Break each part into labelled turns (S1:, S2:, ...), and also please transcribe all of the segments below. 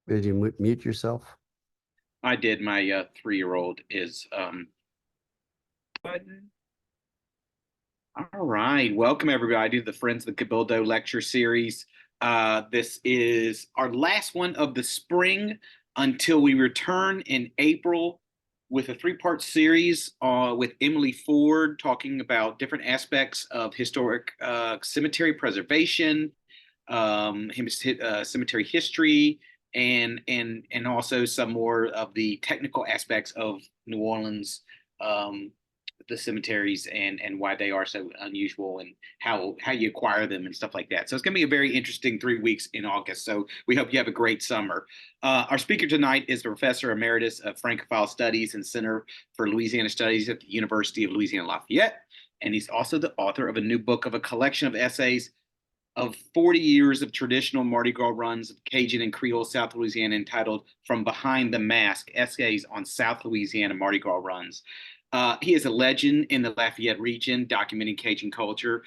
S1: Did you mute yourself?
S2: I did. My 3-year-old is but all right. Welcome everybody to the Friends of the Cabildo lecture series. This is our last one of the spring until we return in April with a three-part series with Emily Ford talking about different aspects of historic cemetery preservation, cemetery history, and also some more of the technical aspects of New Orleans, the cemeteries and why they are so unusual and how you acquire them and stuff like that. So it's going to be a very interesting 3 weeks in August. So we hope you have a great summer. Our speaker tonight is the Professor Emeritus of Francophile Studies and Center for Louisiana Studies at the University of Louisiana Lafayette, and he's also the author of a new book of a collection of essays of 40 years of traditional Mardi Gras runs of Cajun and Creole South Louisiana entitled From Behind the Mask, Essays on South Louisiana Mardi Gras Runs. He is a legend in the Lafayette region, documenting Cajun culture.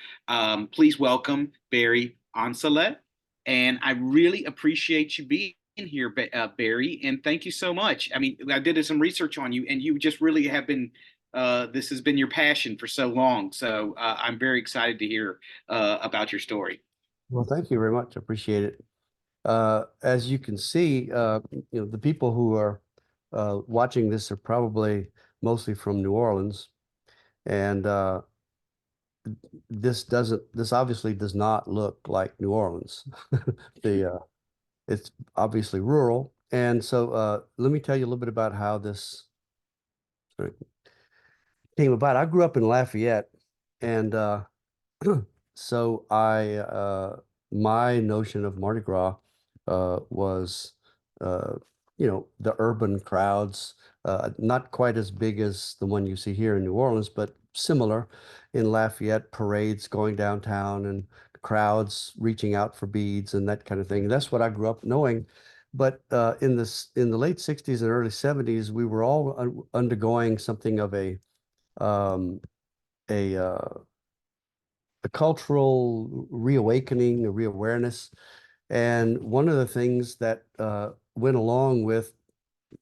S2: Please welcome Barry Ancelet. And I really appreciate you being here, Barry, and thank you so much. I mean, I did some research on you, and you just really have been this has been your passion for so long. So I'm very excited to hear about your story.
S1: Well, thank you very much. I appreciate it. As you can see, the people who are watching this are probably mostly from New Orleans, and this obviously does not look like New Orleans. The It's obviously rural, and so let me tell you a little bit about how this sort of came about. I grew up in Lafayette, and so I my notion of Mardi Gras was uh, the urban crowds, not quite as big as the one you see here in New Orleans, but similar in Lafayette, parades going downtown and crowds reaching out for beads and that kind of thing. That's what I grew up knowing. But in the late 60s and early 70s, we were all undergoing something of um, a uh, a cultural reawakening, a reawareness. And one of the things that went along with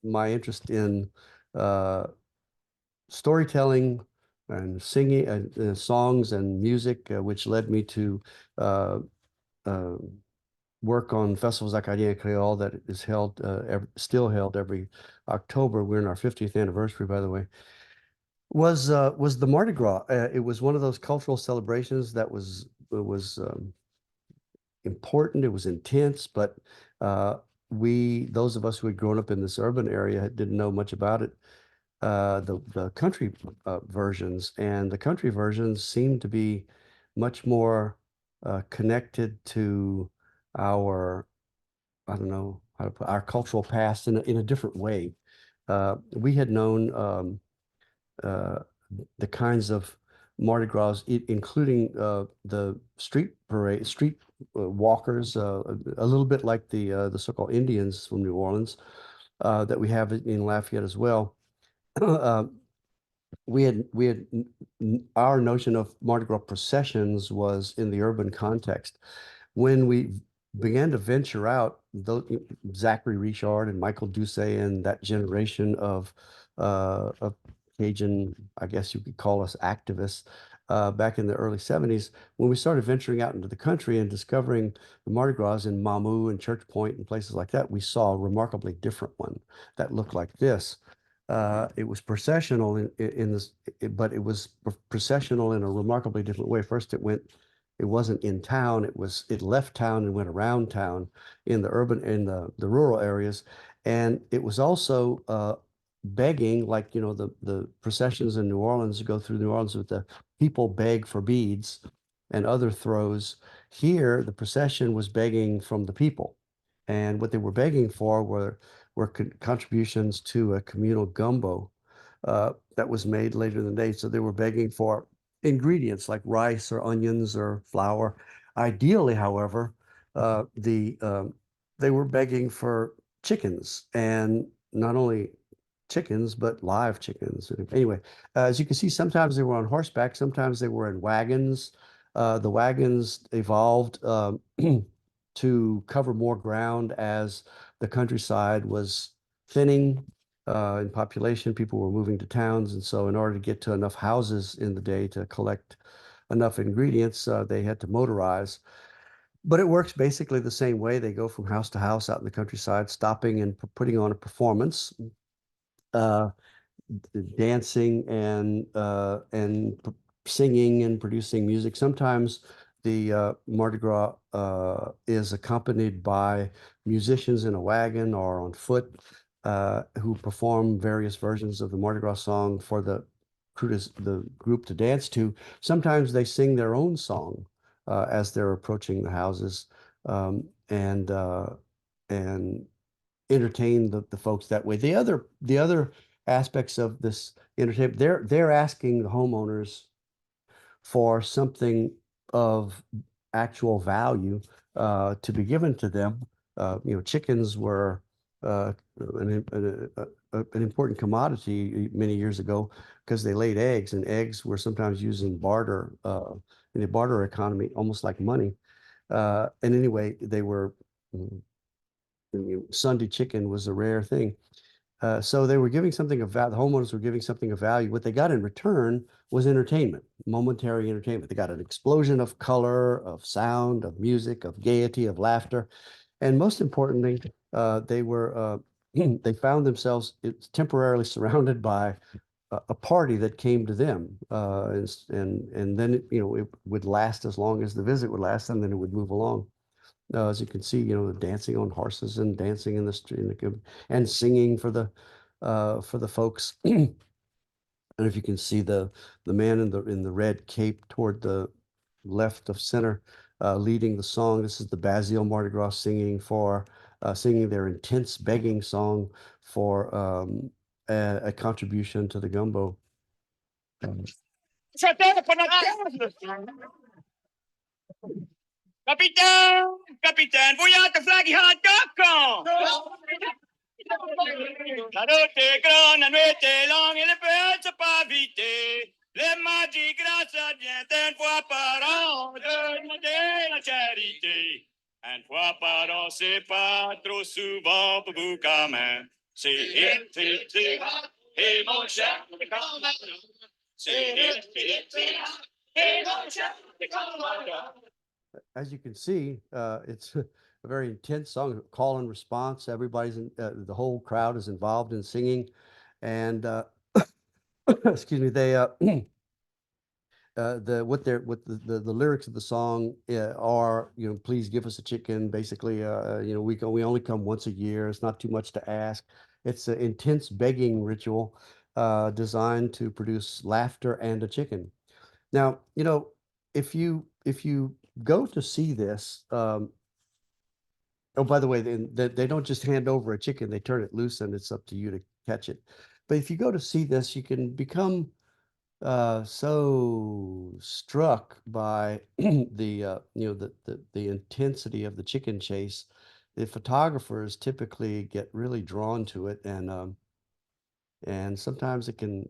S1: my interest in uh, storytelling and singing songs and music, which led me to uh, uh, work on festivals like Acadien Creole that is held, still held every October. We're in our 50th anniversary, by the way. Was the Mardi Gras. It was one of those cultural celebrations that was important. It was intense, but those of us who had grown up in this urban area didn't know much about it. The country versions and the country versions seemed to be much more connected to our, I don't know how to put, our cultural past in a different way. We had known uh, the kinds of Mardi Gras, including the street parade, street walkers, a little bit like the so-called Indians from New Orleans that we have in Lafayette as well. Uh, we had our notion of Mardi Gras processions was in the urban context. When we began to venture out, Zachary Richard and Michael Doucet and that generation of Cajun, I guess you could call us activists, back in the early 70s, when we started venturing out into the country and discovering the Mardi Gras in Mamou and Church Point and places like that, we saw a remarkably different one that looked like this. It was processional in this, but it was processional in a remarkably different way. First, it wasn't in town. It left town and went around town in the rural areas, and it was also begging, like the processions in New Orleans go through New Orleans with the people beg for beads and other throws. Here, the procession was begging from the people, and what they were begging for were contributions to a communal gumbo that was made later in the day. So they were begging for ingredients like rice or onions or flour. Ideally, however, they were begging for chickens, and not only chickens, but live chickens. Anyway, as you can see, sometimes they were on horseback, sometimes they were in wagons. The wagons evolved to cover more ground as the countryside was thinning in population. People were moving to towns. And so in order to get to enough houses in the day to collect enough ingredients, they had to motorize. But it works basically the same way. They go from house to house out in the countryside, stopping and putting on a performance. Uh, Dancing and singing and producing music. Sometimes the Mardi Gras is accompanied by musicians in a wagon or on foot who perform various versions of the Mardi Gras song for the group to dance to. Sometimes they sing their own song as they're approaching the houses and entertain the folks that way. The other aspects of this entertainment, they're asking the homeowners for something of actual value to be given to them. Chickens were an important commodity many years ago because they laid eggs, and eggs were sometimes used in barter in a barter economy, almost like money. And anyway, they were Sunday chicken was a rare thing. So they were giving something of value. The homeowners were giving something of value. What they got in return was entertainment, momentary entertainment. They got an explosion of color, of sound, of music, of gaiety, of laughter, and most importantly, they found themselves temporarily surrounded by a party that came to them, and then it would last as long as the visit would last, and then it would move along. As you can see, dancing on horses and dancing in the street and singing for the folks. And if you can see the man in the red cape toward the left of center, leading the song. This is the Basile Mardi Gras singing their intense begging song for a contribution to the gumbo.
S3: Capitaine, capitaine, voyons te flag hot dog. La notte è grande, la notte è longa, le peut pas vite. Le Mardi Gras, ça vient une fois par an de demander la charité. Une fois par an, c'est pas trop souvent pour vous quand même. C'est hit, et mon cher, c'est hit, et mon cher,
S1: As you can see, it's a very intense song, call and response. The whole crowd is involved in singing, and excuse me, they the lyrics of the song are, please give us a chicken. Basically, we only come once a year. It's not too much to ask. It's an intense begging ritual designed to produce laughter and a chicken. Now, if you go to see this, oh, by the way, they don't just hand over a chicken, they turn it loose and it's up to you to catch it. But if you go to see this, you can become so struck by the intensity of the chicken chase. The photographers typically get really drawn to it, and sometimes it can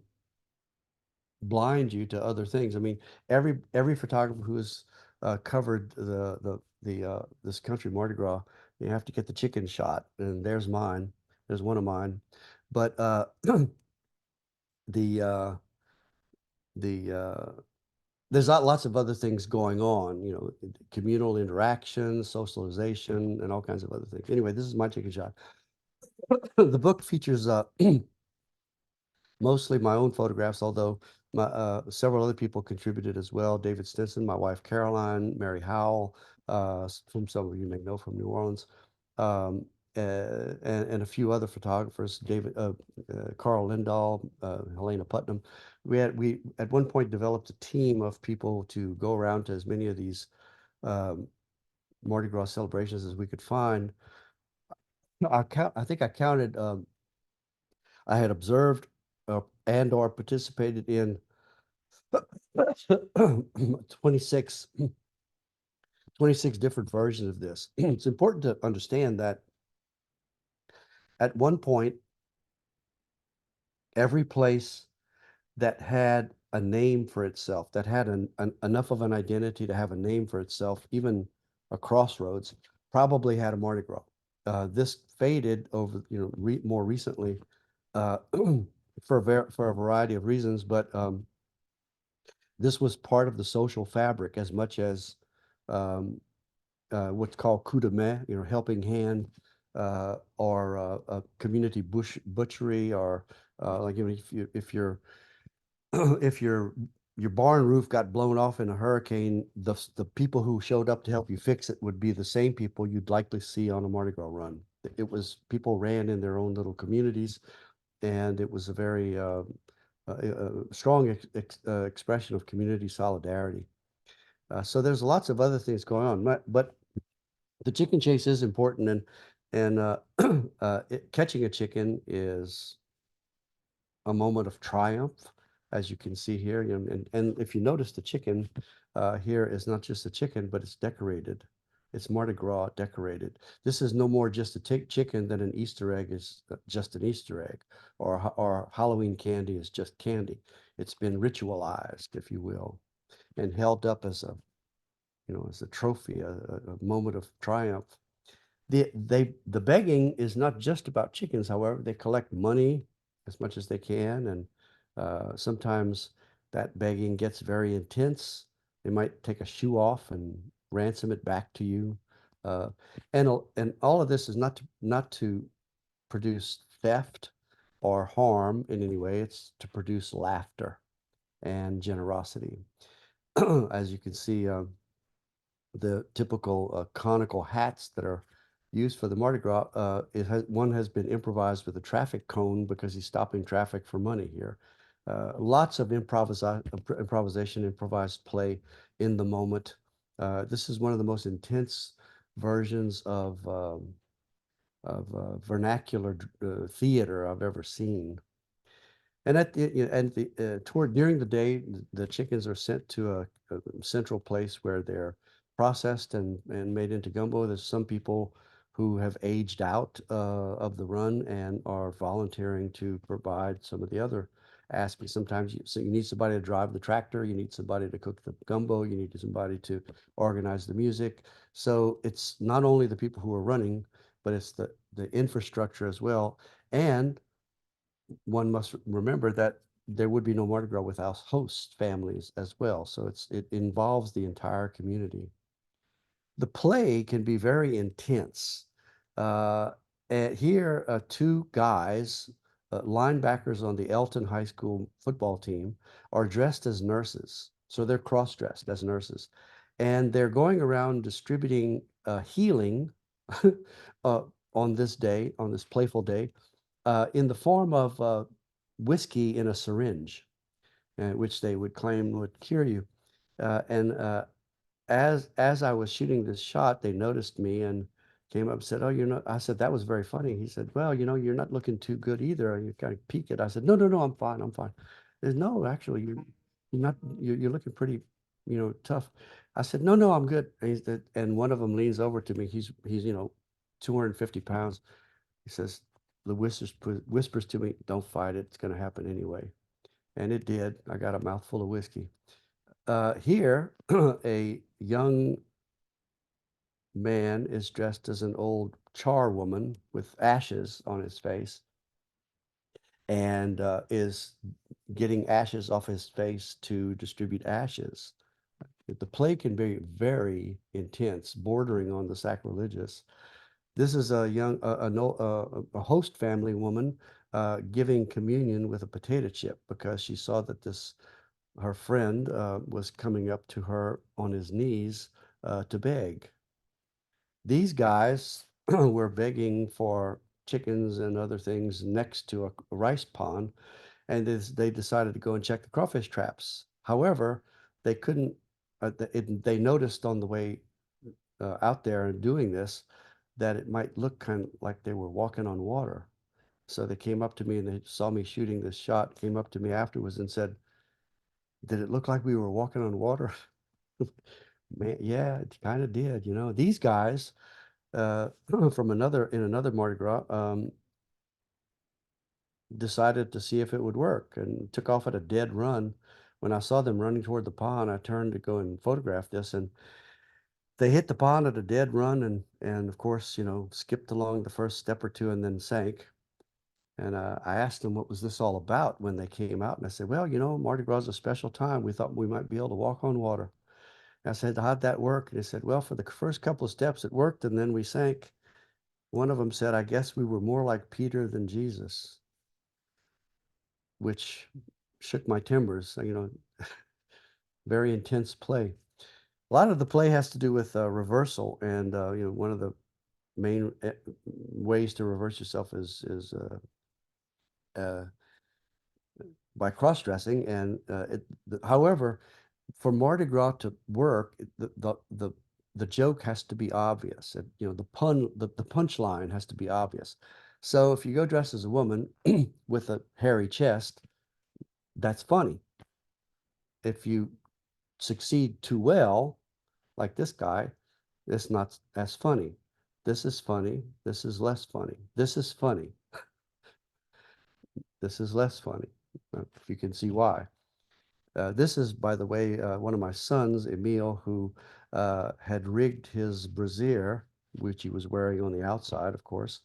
S1: blind you to other things. I mean, every photographer who has covered this country Mardi Gras, you have to get the chicken shot, and there's mine. There's one of mine, but the uh, the there's lots of other things going on. Communal interaction, socialization, and all kinds of other things. Anyway, this is my chicken shot. The book features mostly my own photographs, although several other people contributed as well. David Stinson, my wife Caroline, Mary Howell, whom some of you may know from New Orleans, and a few other photographers, Carl Lindahl, Helena Putnam. We at one point developed a team of people to go around to as many of these Mardi Gras celebrations as we could find. I think I counted. I had observed and or participated in 26 different versions of this. It's important to understand that at one point, every place that had a name for itself, that had enough of an identity to have a name for itself, even a crossroads, probably had a Mardi Gras. This faded over, more recently, uh, for a variety of reasons, but this was part of the social fabric as much as um, what's called coup de main, helping hand, or a community butchery, or like if you're if your barn roof got blown off in a hurricane, the people who showed up to help you fix it would be the same people you'd likely see on a Mardi Gras run. It was people ran in their own little communities, and it was a very strong expression of community solidarity. So there's lots of other things going on, but the chicken chase is important, and catching a chicken is a moment of triumph, as you can see here. And if you notice, the chicken here is not just a chicken, but it's decorated. It's Mardi Gras decorated. This is no more just a chicken than an Easter egg is just an Easter egg, or Halloween candy is just candy. It's been ritualized, if you will, and held up as a trophy, a moment of triumph. The begging is not just about chickens, however. They collect money as much as they can, and sometimes that begging gets very intense. They might take a shoe off and ransom it back to you. Uh, and all of this is not to produce theft or harm in any way. It's to produce laughter and generosity. As you can see, the typical conical hats that are used for the Mardi Gras. One has been improvised with a traffic cone because he's stopping traffic for money here. Lots of improvisation, improvised play in the moment. This is one of the most intense versions of vernacular theater I've ever seen. And during the day, the chickens are sent to a central place where they're processed and made into gumbo. There's some people who have aged out of the run and are volunteering to provide some of the other aspects. Sometimes you need somebody to drive the tractor, you need somebody to cook the gumbo, you need somebody to organize the music. So it's not only the people who are running, but it's the infrastructure as well. And one must remember that there would be no Mardi Gras without host families as well. So it involves the entire community. The play can be very intense. Uh, and here, two guys, linebackers on the Elton High School football team, are dressed as nurses. So they're cross-dressed as nurses. And they're going around distributing healing uh, on this day, on this playful day, in the form of whiskey in a syringe, which they would claim would cure you. And as I was shooting this shot, they noticed me and came up and said, "Oh, you're not." I said, "That was very funny." He said, "Well, you're not looking too good either. You're kind of peaked." I said, "No, no, no, I'm fine. I'm fine." He said, "No, actually, you're not. You're looking pretty, tough." I said, "No, no, I'm good." And one of them leans over to me. He's 250 pounds. He says, the whispers to me, "Don't fight it. It's going to happen anyway." And it did. I got a mouthful of whiskey. Here, a young man is dressed as an old charwoman with ashes on his face, and is getting ashes off his face to distribute ashes. The play can be very intense, bordering on the sacrilegious. This is a young, a host family woman giving communion with a potato chip because she saw that her friend was coming up to her on his knees to beg. These guys were begging for chickens and other things next to a rice pond, and they decided to go and check the crawfish traps. However, they couldn't, they noticed on the way out there and doing this that it might look kind of like they were walking on water. So they came up to me and they saw me shooting this shot, came up to me afterwards and said, "Did it look like we were walking on water?" Man, yeah, it kind of did. These guys from another Mardi Gras decided to see if it would work and took off at a dead run. When I saw them running toward the pond, I turned to go and photograph this, and they hit the pond at a dead run and of course, you know, skipped along the first step or two and then sank. And I asked them what was this all about when they came out, and I said, well, you know, Mardi Gras is a special time. We thought we might be able to walk on water. I said, how'd that work? And they said, well, for the first couple of steps it worked, and then we sank. One of them said, I guess we were more like Peter than Jesus, which shook my timbers. You know, very intense play. A lot of the play has to do with reversal, and you know, one of the main ways to reverse yourself is uh, by cross-dressing. And however, for Mardi Gras to work, the joke has to be obvious. You know, the punchline has to be obvious. So if you go dressed as a woman with a hairy chest, that's funny. If you succeed too well, like this guy, it's not as funny. This is funny. This is less funny. This is funny. This is less funny. If you can see why. This is, by the way, one of my sons, Emil, who had rigged his brassiere, which he was wearing on the outside, of course.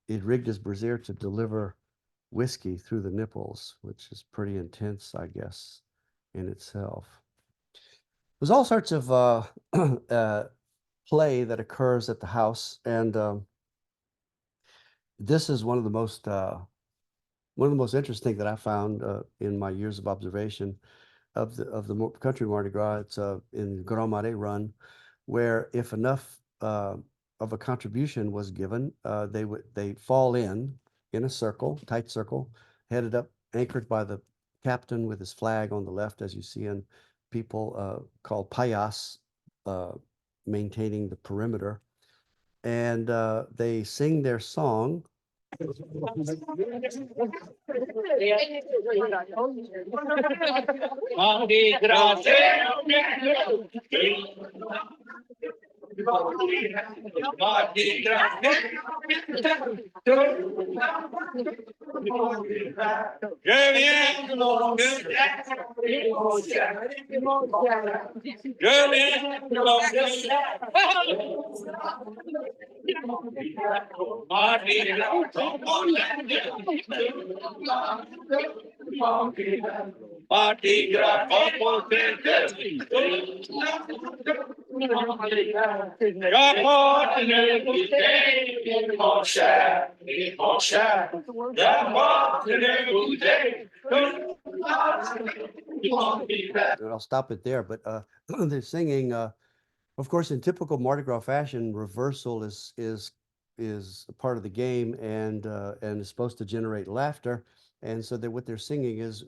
S1: He'd rigged his brassiere to deliver whiskey through the nipples, which is pretty intense, I guess, in itself. There's all sorts of play that occurs at the house, and this is one of the most interesting that I found in my years of observation of the country Mardi Gras. It's in Grand Marais Run, where if enough of a contribution was given, they fall in a circle, tight circle, headed up, anchored by the captain with his flag on the left, as you see, in people called payas maintaining the perimeter, and they sing their song. And I'll stop it there, but they're singing. Of course, in typical Mardi Gras fashion, reversal is a part of the game and is supposed to generate laughter. And so what they're singing is,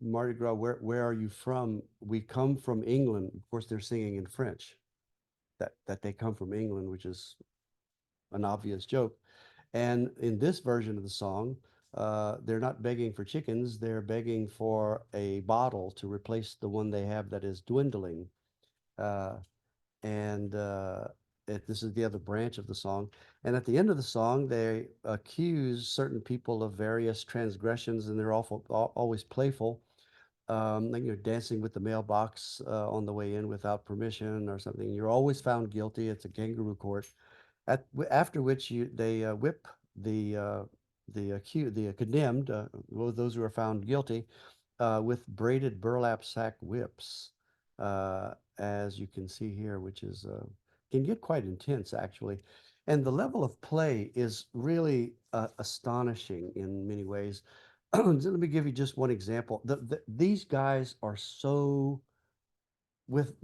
S1: Mardi Gras, where are you from? We come from England. Of course, they're singing in French, that they come from England, which is an obvious joke. And in this version of the song, they're not begging for chickens, they're begging for a bottle to replace the one they have that is dwindling. And this is the other branch of the song. And at the end of the song, they accuse certain people of various transgressions, and they're always playful. Like you're dancing with the mailbox on the way in without permission or something. You're always found guilty. It's a kangaroo court. After which they whip the condemned, those who are found guilty, with braided burlap sack whips, as you can see here, which is can get quite intense actually. And the level of play is really astonishing in many ways. Let me give you just one example. These guys are so, with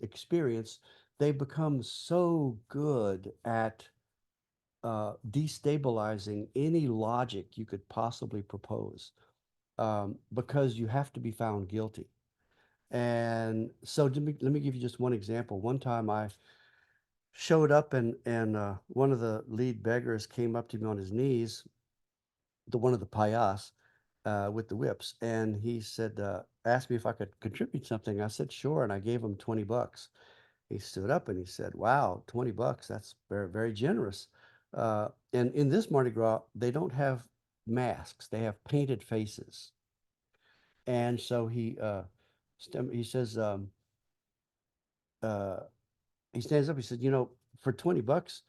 S1: experience, they become so good at destabilizing any logic you could possibly propose, because you have to be found guilty. And so let me give you just one example. One time I showed up and one of the lead beggars came up to me on his knees, one of the payas, with the whips, and he said, asked me if I could contribute something. I said, sure, and I gave him $20. He stood up and he said, wow, $20, that's very, very generous. And in this Mardi Gras, they don't have masks, they have painted faces. And so he says, uh, he stands up, he said, you know, for 20 bucks,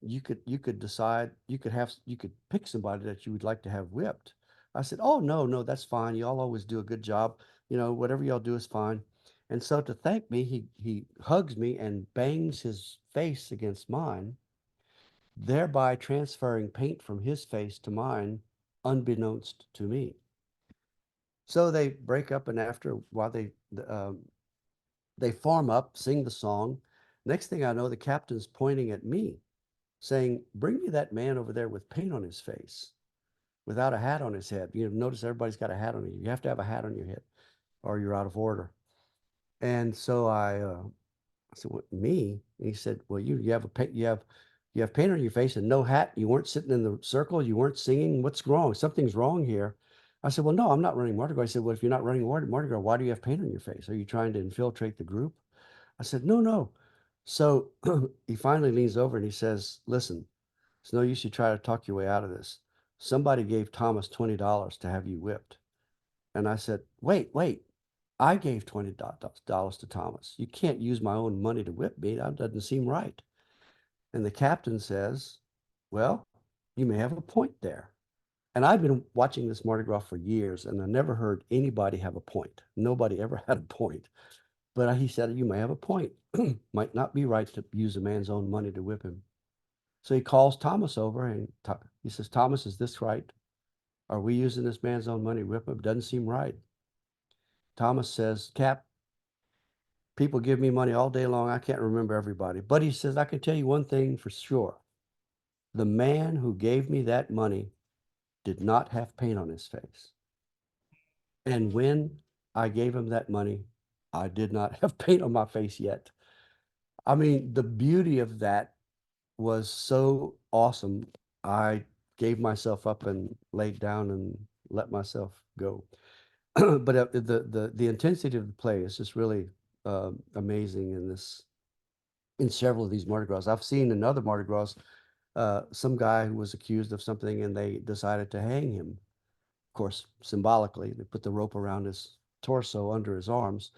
S1: you could decide, you could pick somebody that you would like to have whipped. I said, oh, no, no, that's fine. Y'all always do a good job. You know, whatever y'all do is fine. And so to thank me, he hugs me and bangs his face against mine, thereby transferring paint from his face to mine, unbeknownst to me. So they break up, and after a while, they form up, sing the song. Next thing I know, the captain's pointing at me, saying, "Bring me that man over there with paint on his face, without a hat on his head." You know, notice everybody's got a hat on you. You have to have a hat on your head, or you're out of order. And so I said, "What, me?" And he said, "Well, you have a paint, you have paint on your face and no hat. You weren't sitting in the circle. You weren't singing. What's wrong? Something's wrong here." I said, "Well, no, I'm not running Mardi Gras." He said, "Well, if you're not running Mardi Gras, why do you have paint on your face? Are you trying to infiltrate the group?" I said, "No, no." So he finally leans over and he says, "Listen, it's no use you try to talk your way out of this. Somebody gave Thomas $20 to have you whipped." And I said, "Wait, wait. I gave $20 to Thomas. You can't use my own money to whip me. That doesn't seem right." And the captain says, "Well, you may have a point there." And I've been watching this Mardi Gras for years, and I never heard anybody have a point. Nobody ever had a point. But he said, "You may have a point. Might not be right to use a man's own money to whip him." So he calls Thomas over and he says, "Thomas, is this right? Are we using this man's own money to whip him? Doesn't seem right." Thomas says, "Cap, people give me money all day long. I can't remember everybody." But he says, "I can tell you one thing for sure. The man who gave me that money did not have paint on his face. And when I gave him that money, I did not have paint on my face yet." I mean, the beauty of that was so awesome. I gave myself up and laid down and let myself go. But the intensity of the play is just really amazing in several of these Mardi Gras. I've seen in other Mardi Gras some guy who was accused of something and they decided to hang him. Of course, symbolically, they put the rope around his torso under his arms,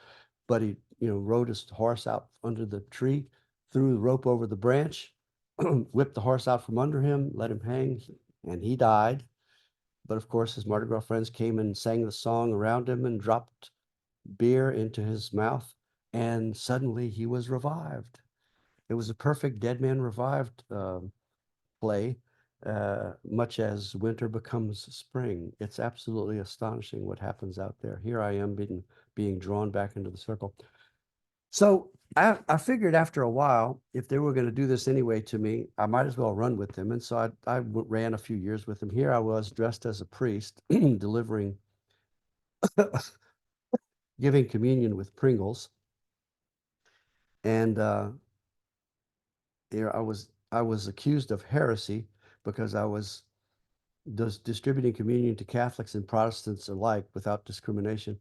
S1: but he, you know, rode his horse out under the tree, threw the rope over the branch, whipped the horse out from under him, let him hang, and he died. But of course, his Mardi Gras friends came and sang the song around him and dropped beer into his mouth, and suddenly he was revived. It was a perfect dead man revived play, much as winter becomes spring. It's absolutely astonishing what happens out there. Here I am being drawn back into the circle. So I figured after a while, if they were going to do this anyway to me, I might as well run with them. And so I ran a few years with them. Here I was dressed as a priest, delivering, giving communion with Pringles. And here I was accused of heresy because I was distributing communion to Catholics and Protestants alike without discrimination.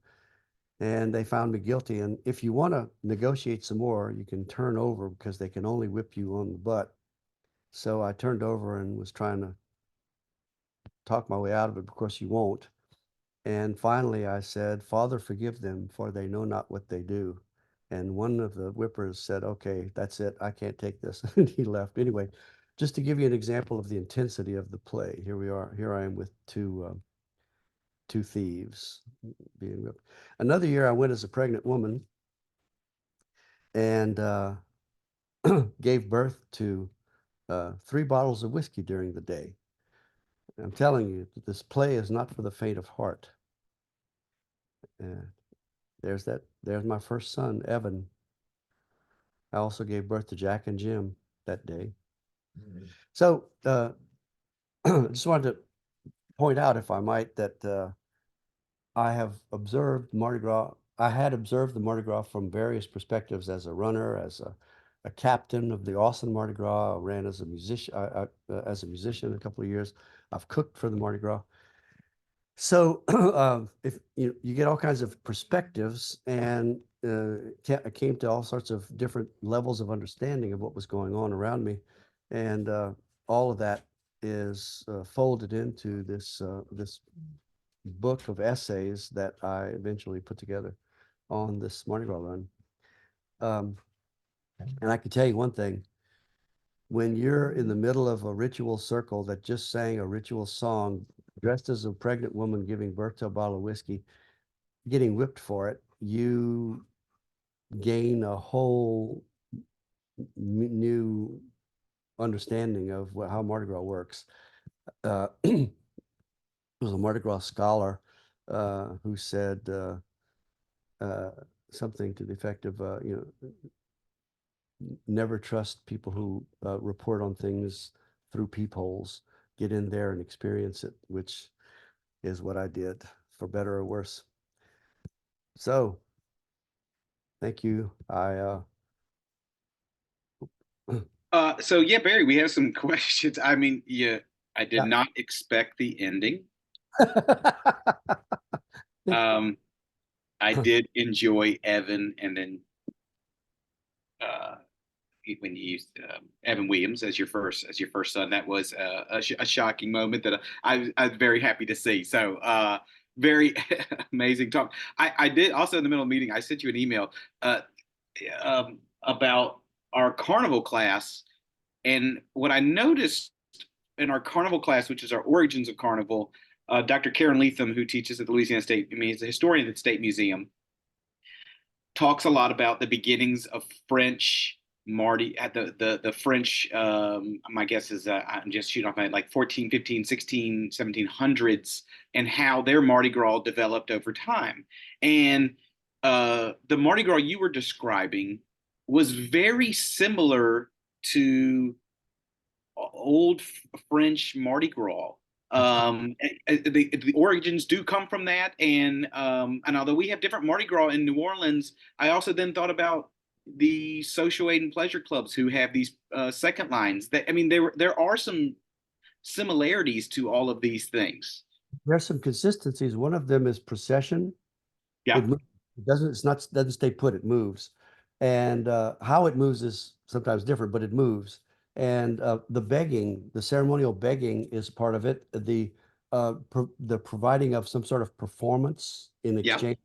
S1: And they found me guilty. And if you want to negotiate some more, you can turn over because they can only whip you on the butt. So I turned over and was trying to talk my way out of it. Of course, you won't. And finally, I said, "Father, forgive them, for they know not what they do." And one of the whippers said, "Okay, that's it. I can't take this." And he left. Anyway, just to give you an example of the intensity of the play, here we are. Here I am with two thieves being whipped. Another year, I went as a pregnant woman and gave birth to 3 bottles of whiskey during the day. I'm telling you, this play is not for the faint of heart. Uh, there's my first son, Evan. I also gave birth to Jack and Jim that day. So I just wanted to point out, if I might, that I have observed Mardi Gras. I had observed the Mardi Gras from various perspectives as a runner, as a captain of the Austin Mardi Gras. I ran as a musician a couple of years. I've cooked for the Mardi Gras. So if you get all kinds of perspectives, and I came to all sorts of different levels of understanding of what was going on around me, and all of that is folded into this book of essays that I eventually put together on this Mardi Gras run. Um, And I can tell you one thing, when you're in the middle of a ritual circle that just sang a ritual song, dressed as a pregnant woman giving birth to a bottle of whiskey, getting whipped for it, you gain a whole new understanding of how Mardi Gras works. There was a Mardi Gras scholar who said uh, something to the effect of, never trust people who report on things through peepholes. Get in there and experience it, which is what I did, for better or worse. So, thank you.
S2: So yeah, Barry, we have some questions. I mean, yeah, I did
S1: Yeah.
S2: not expect the ending. I did enjoy Evan, and then uh, when you used Evan Williams as your first son. That was a shocking moment that I was very happy to see. So very amazing talk. I did also, in the middle of the meeting, I sent you an email uh, about our carnival class, and what I noticed in our carnival class, which is our origins of carnival, Dr. Karen Leatham, who teaches at the Louisiana State, I mean, he's a historian at the State Museum, talks a lot about the beginnings of French Mardi at the French, my guess is I'm just shooting off my like 14, 15, 16, 1700s, and how their Mardi Gras developed over time. And the Mardi Gras you were describing was very similar to old French Mardi Gras. The origins do come from that, and although we have different Mardi Gras in New Orleans, I also then thought about the social aid and pleasure clubs who have these second lines. That, I mean, there are some similarities to all of these things.
S1: There's some consistencies. One of them is procession.
S2: Yeah.
S1: It doesn't, it's not, doesn't stay put, it moves. And how it moves is sometimes different, but it moves. And the begging, the ceremonial begging is part of it. The providing of some sort of performance in
S2: Yeah.
S1: exchange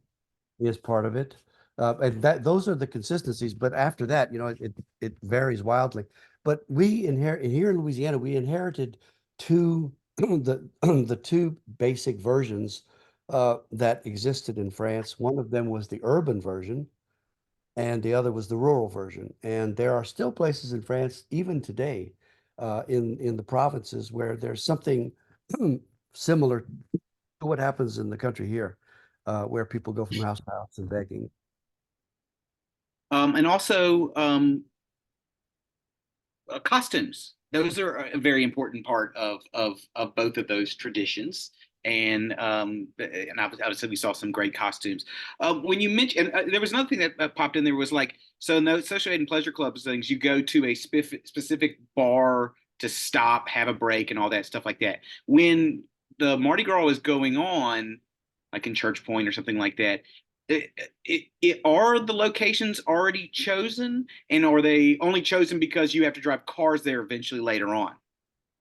S1: is part of it. And that those are the consistencies. But after that, it varies wildly. But we inherit here in Louisiana, we inherited two the two basic versions that existed in France. One of them was the urban version, and the other was the rural version. And there are still places in France, even today, in the provinces, where there's something similar to what happens in the country here, where people go from house to house and begging.
S2: And also costumes. Those are a very important part of both of those traditions. And obviously we saw some great costumes. When you mentioned, there was another thing that popped in there was like, so no social aid and pleasure clubs things, you go to a specific bar to stop, have a break, and all that stuff like that. When the Mardi Gras is going on, like in Church Point or something like that, are the locations already chosen, and are they only chosen because you have to drive cars there eventually later on?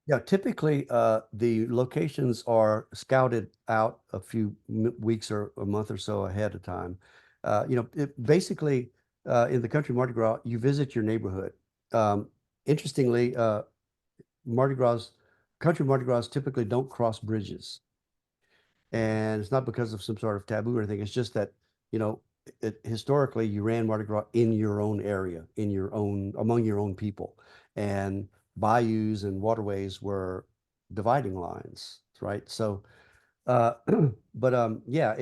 S1: Yeah, typically the locations are scouted out a few weeks or a month or so ahead of time. Basically in the country Mardi Gras, you visit your neighborhood. Interestingly, Mardi Gras, country Mardi Gras typically don't cross bridges. And it's not because of some sort of taboo or anything. It's just that, historically you ran Mardi Gras in your own area, among your own people. And bayous and waterways were dividing lines, right? So, uh, but yeah,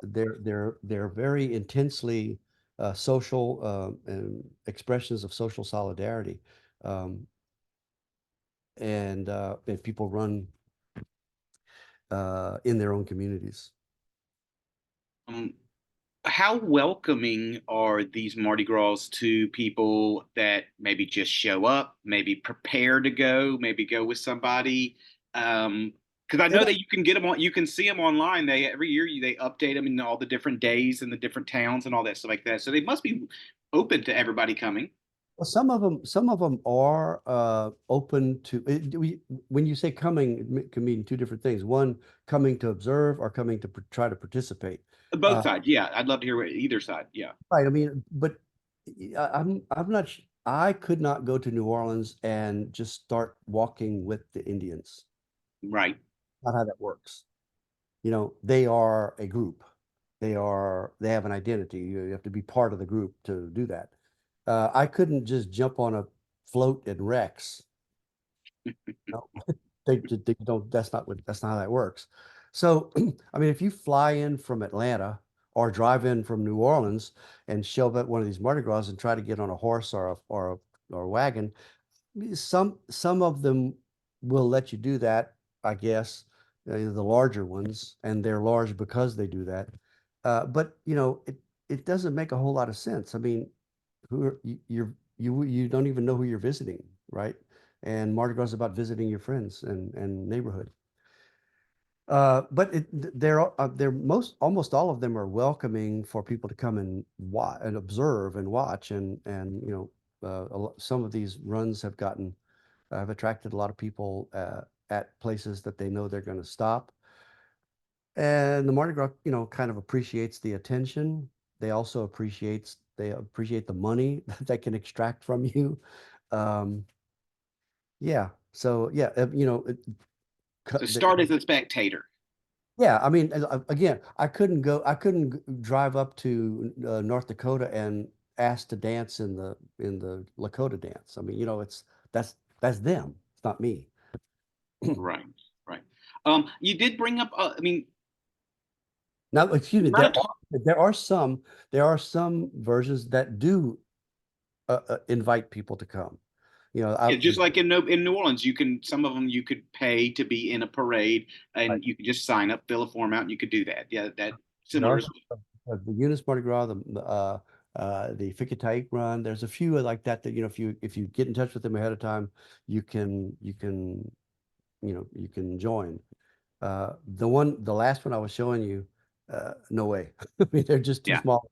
S1: they're very intensely social and expressions of social solidarity. Um, and people run in their own communities.
S2: Um, how welcoming are these Mardi Gras to people that maybe just show up, maybe prepare to go, maybe go with somebody? Because I know that you can get them on, you can see them online. They every year they update them in all the different days and the different towns and all that stuff like that. So they must be open to everybody coming.
S1: Well, some of them are open to when you say coming, it can mean two different things. One, coming to observe, or coming to try to participate.
S2: Both sides, yeah. I'd love to hear either side. Yeah.
S1: Right. I mean, but I'm not, I could not go to New Orleans and just start walking with the Indians.
S2: Right.
S1: Not how that works. They are a group. They have an identity. You have to be part of the group to do that. I couldn't just jump on a float in Rex. No, they don't, that's not how that works. So, I mean, if you fly in from Atlanta or drive in from New Orleans and show up at one of these Mardi Gras and try to get on a horse or a wagon, some of them will let you do that, I guess, the larger ones, and they're large because they do that. But it doesn't make a whole lot of sense. I mean, who are, you don't even know who you're visiting, right? And Mardi Gras is about visiting your friends and neighborhood. But they're almost all of them are welcoming for people to come and watch and observe and watch and some of these runs have attracted a lot of people at places that they know they're going to stop. And the Mardi Gras, kind of appreciates the attention. They appreciate the money that they can extract from you. Um, yeah. So yeah,
S2: So start as a spectator.
S1: yeah. I mean, again, I couldn't drive up to North Dakota and ask to dance in the Lakota dance. I mean, that's them. It's not me.
S2: Right. Right. You did bring up, I mean,
S1: Now, excuse me,
S2: not a talk,
S1: there are some versions that do invite people to come.
S2: yeah, just like in New Orleans, some of them you could pay to be in a parade,
S1: Right.
S2: and you could just sign up, fill a form out, and you could do that. Yeah, that
S1: There
S2: similar
S1: are
S2: as
S1: the Eunice Mardi Gras, the Ficataic run. There's a few like that if you get in touch with them ahead of time, you can join. The last one I was showing you, no way. I mean, they're just too
S2: yeah.
S1: small,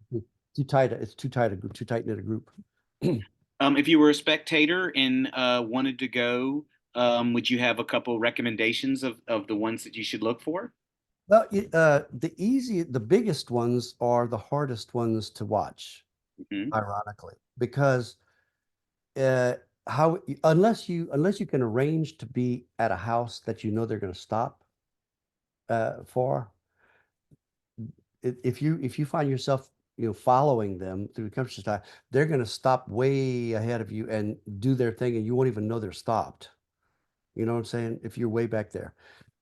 S1: too tight. It's too tight a group, too tight knit a group.
S2: If you were a spectator and wanted to go, would you have a couple recommendations of the ones that you should look for?
S1: Well, the biggest ones are the hardest ones to watch,
S2: Hmm.
S1: ironically, because how unless you can arrange to be at a house that you know they're going to stop for, if you find yourself following them through the countryside, they're going to stop way ahead of you and do their thing, and you won't even know they're stopped. You know what I'm saying? If you're way back there,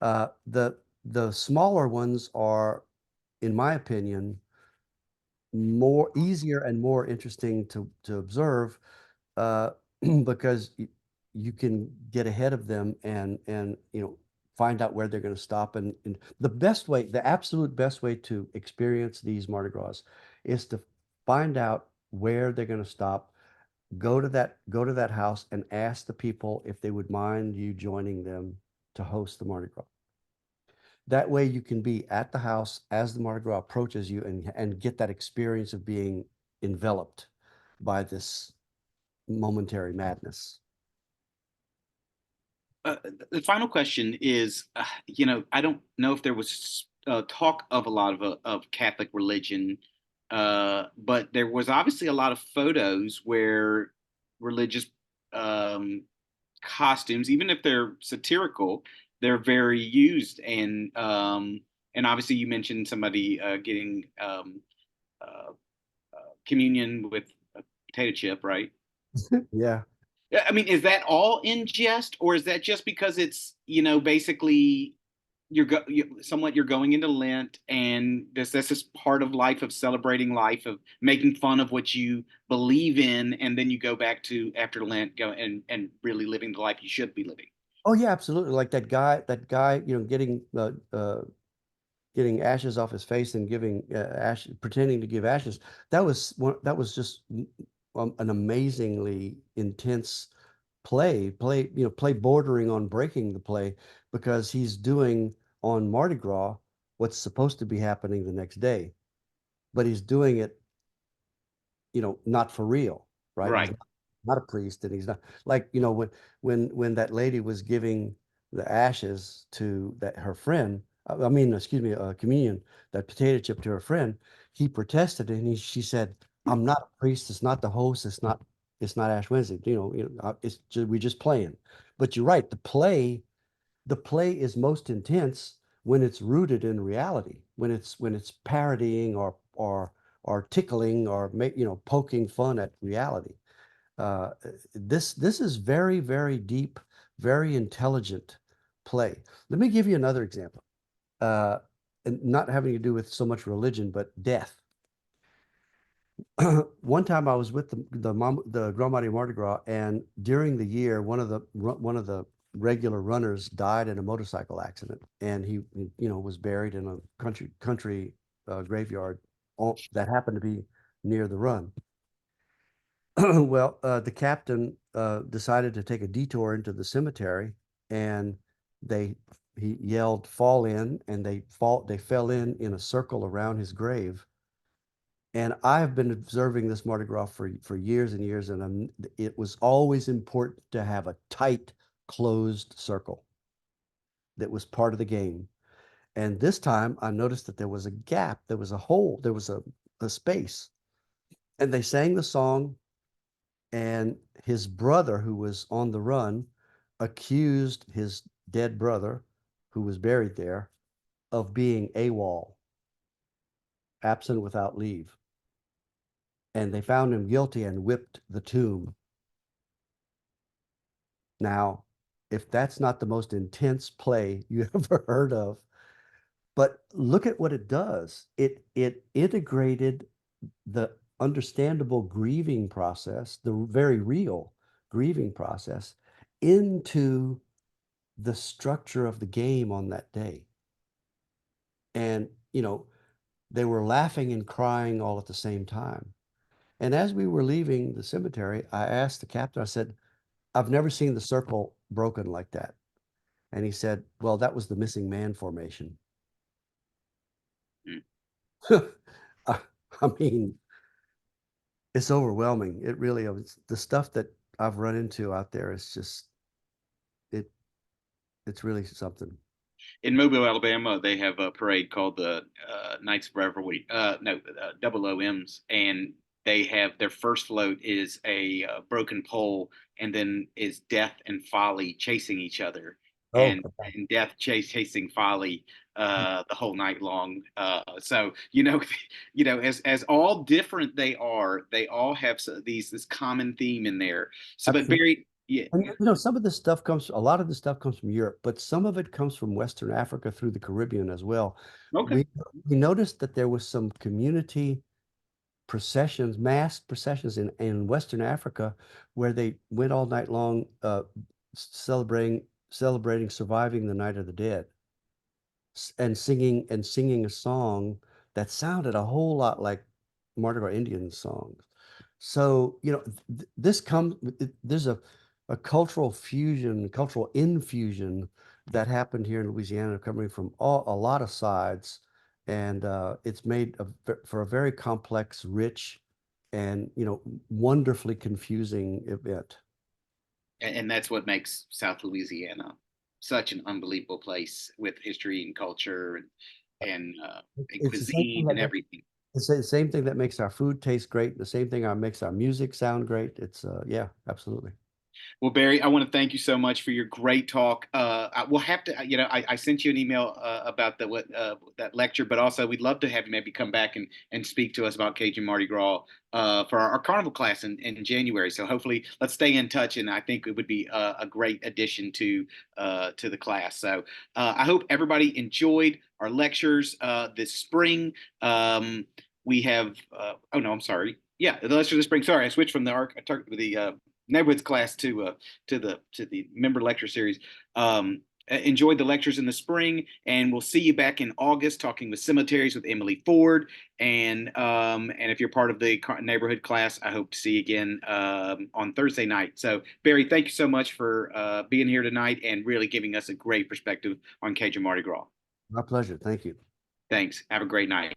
S1: the smaller ones are, in my opinion, more easier and more interesting to observe uh, because you can get ahead of them and find out where they're going to stop and the absolute best way to experience these Mardi Gras is to find out where they're going to stop. Go to that house and ask the people if they would mind you joining them to host the Mardi Gras. That way you can be at the house as the Mardi Gras approaches you and get that experience of being enveloped by this momentary madness.
S2: The final question is, I don't know if there was talk of a lot of Catholic religion, but there was obviously a lot of photos where religious um, costumes, even if they're satirical, they're very used. And obviously, you mentioned somebody getting uh, communion with a potato chip, right?
S1: Yeah.
S2: Yeah, I mean, is that all in jest, or is that just because it's basically somewhat you're going into Lent, and this is part of life of celebrating life of making fun of what you believe in, and then you go back to after Lent go and really living the life you should be living.
S1: Oh yeah, absolutely. Like that guy, getting ashes off his face and giving ash, pretending to give ashes. That was just an amazingly intense play bordering on breaking the play because he's doing on Mardi Gras what's supposed to be happening the next day, but he's doing it, not for real, right? He's
S2: Right.
S1: not a priest, and he's not like, when that lady was giving the ashes to that her friend, excuse me, communion, that potato chip to her friend, he protested and she said, I'm not a priest. It's not the host. It's not Ash Wednesday. It's just, we're just playing. But you're right. The play is most intense when it's rooted in reality, when it's parodying or tickling or poking fun at reality. Uh, this is very, very deep, very intelligent play. Let me give you another example, uh, and not having to do with so much religion, but death. One time I was with the Grand Mardi Gras, and during the year, one of the regular runners died in a motorcycle accident, and he was buried in a country graveyard that happened to be near the run. Well, the captain decided to take a detour into the cemetery, and they he yelled, "Fall in!" and they fell in a circle around his grave. And I've been observing this Mardi Gras for years and years, and it was always important to have a tight, closed circle that was part of the game. And this time I noticed that there was a gap, there was a hole, there was a space. And they sang the song, and his brother, who was on the run, accused his dead brother, who was buried there, of being AWOL, absent without leave. And they found him guilty and whipped the tomb. Now, if that's not the most intense play you ever heard of, but look at what it does. It integrated the understandable grieving process, the very real grieving process, into the structure of the game on that day. And, they were laughing and crying all at the same time. And as we were leaving the cemetery, I asked the captain, I said, I've never seen the circle broken like that. And he said, well, that was the missing man formation. I, I mean, it's overwhelming. It really is. The stuff that I've run into out there is just, it, it's really something.
S2: In Mobile, Alabama, they have a parade called the Knights of Revelry. No, Double OMs, and they have their first float is a broken pole, and then is Death and Folly chasing each other,
S1: Oh,
S2: and Death chasing Folly the whole night long. So as all different they all have this common theme in there. So, but
S1: absolutely.
S2: Barry, yeah,
S1: And some of this stuff a lot of the stuff comes from Europe, but some of it comes from Western Africa through the Caribbean as well.
S2: okay.
S1: We noticed that there was some community processions, mass processions in Western Africa, where they went all night long, celebrating surviving the Night of the Dead, and singing a song that sounded a whole lot like Mardi Gras Indian songs. So, this comes, there's a cultural fusion, cultural infusion that happened here in Louisiana, coming from a lot of sides. And it's made for a very complex, rich, and, wonderfully confusing event.
S2: And that's what makes South Louisiana such an unbelievable place with history and culture and
S1: It's the same
S2: cuisine
S1: thing
S2: and everything.
S1: it's the same thing that makes our food taste great. The same thing that makes our music sound great. It's yeah, absolutely.
S2: Well, Barry, I want to thank you so much for your great talk. We'll have to, I sent you an email about that lecture, but also we'd love to have you maybe come back and speak to us about Cajun Mardi Gras for our carnival class in January. So hopefully, let's stay in touch, and I think it would be a great addition to the class. So I hope everybody enjoyed our lectures this spring. We have, oh no, I'm sorry. Yeah, the lectures this spring. Sorry, I switched from the neighborhoods class to the member lecture series. Enjoyed the lectures in the spring, and we'll see you back in August talking with cemeteries with Emily Ford. And if you're part of the neighborhood class, I hope to see you again on Thursday night. So Barry, thank you so much for being here tonight and really giving us a great perspective on Cajun Mardi Gras.
S1: My pleasure. Thank you.
S2: Thanks. Have a great night.